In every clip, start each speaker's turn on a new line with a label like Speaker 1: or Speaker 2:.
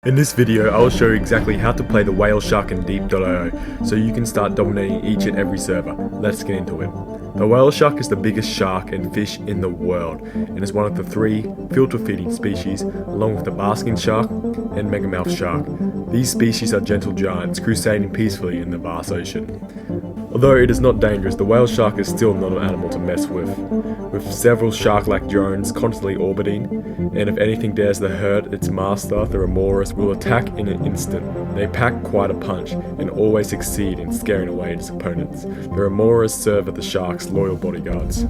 Speaker 1: In this video, I will show you exactly how to play the whale shark in Deep.io, so you can start dominating each and every server. Let's get into it. The whale shark is the biggest shark and fish in the world, and is one of the 3 filter-feeding species, along with the basking shark and megamouth shark. These species are gentle giants, crusading peacefully in the vast ocean. Although it is not dangerous, the whale shark is still not an animal to mess with several shark-like drones constantly orbiting, and if anything dares to hurt its master, the remoras will attack in an instant. They pack quite a punch, and always succeed in scaring away its opponents. The remoras serve as the shark's loyal bodyguards.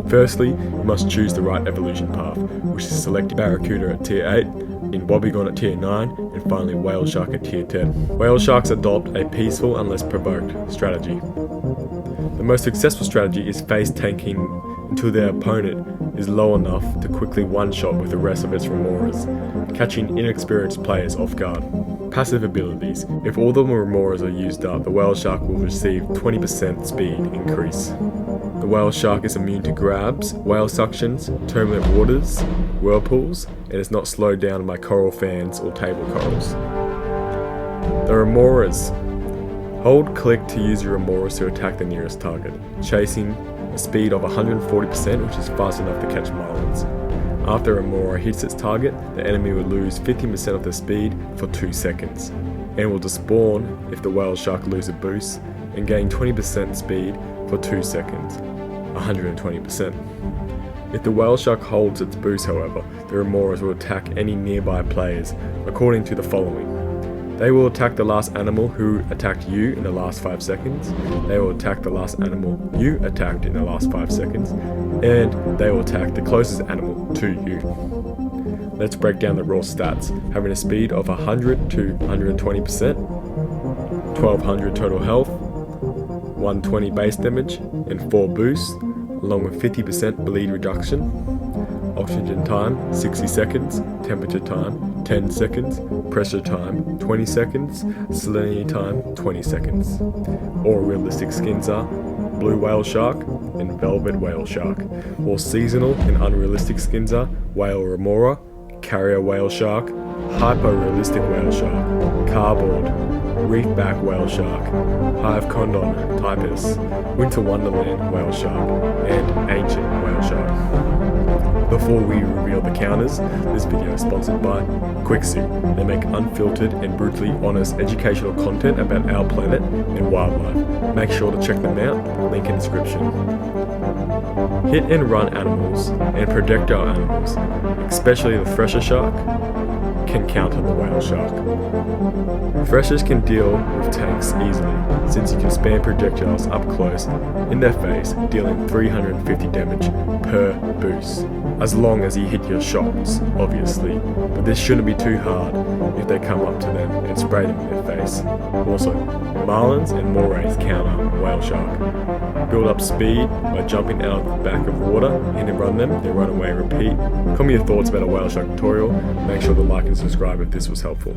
Speaker 1: Firstly, you must choose the right evolution path, which is select Barracuda at tier 8, in Wobbegong at tier 9, and finally whale shark at tier 10. Whale sharks adopt a peaceful unless provoked strategy. The most successful strategy is face tanking until their opponent is low enough to quickly one-shot with the rest of its remoras, catching inexperienced players off guard. Passive abilities. If all the remoras are used up, the whale shark will receive 20% speed increase. The whale shark is immune to grabs, whale suctions, turbulent waters, whirlpools, and is not slowed down by coral fans or table corals. The remoras. Hold click to use your remoras to attack the nearest target, chasing a speed of 140%, which is fast enough to catch marlins. After a remora hits its target, the enemy will lose 50% of their speed for 2 seconds, and will despawn if the whale shark loses a boost, and gain 20% speed for 2 seconds, 120%. If the whale shark holds its boost, however, the remoras will attack any nearby players according to the following. They will attack the last animal who attacked you in the last 5 seconds, they will attack the last animal you attacked in the last 5 seconds, and they will attack the closest animal to you. Let's break down the raw stats. Having a speed of 100 to 120%, 1200 total health, 120 base damage, and 4 boosts, along with 50% bleed reduction. Oxygen time 60 seconds, temperature time 10 seconds, pressure time 20 seconds, salinity time 20 seconds. All realistic skins are blue whale shark and velvet whale shark. All seasonal and unrealistic skins are whale remora, carrier whale shark, hyper-realistic whale shark, cardboard, reefback whale shark, hive condon typus, winter wonderland whale shark, and ancient whale shark. Before we reveal the counters, this video is sponsored by QuickZoo. They make unfiltered and brutally honest educational content about our planet and wildlife. Make sure to check them out, link in description. Hit and run animals and projectile animals, especially the thresher shark, can counter the whale shark. Threshers can deal with tanks easily, since you can spam projectiles up close in their face, dealing 350 damage per boost, as long as you hit your shots, obviously, but this shouldn't be too hard if they come up to them and spray them in their face. Also, marlins and morays counter whale shark. Build up speed by jumping out of the back of water, hit and run them, then run away and repeat. Comment your thoughts about a whale shark tutorial. Make sure to like and subscribe if this was helpful.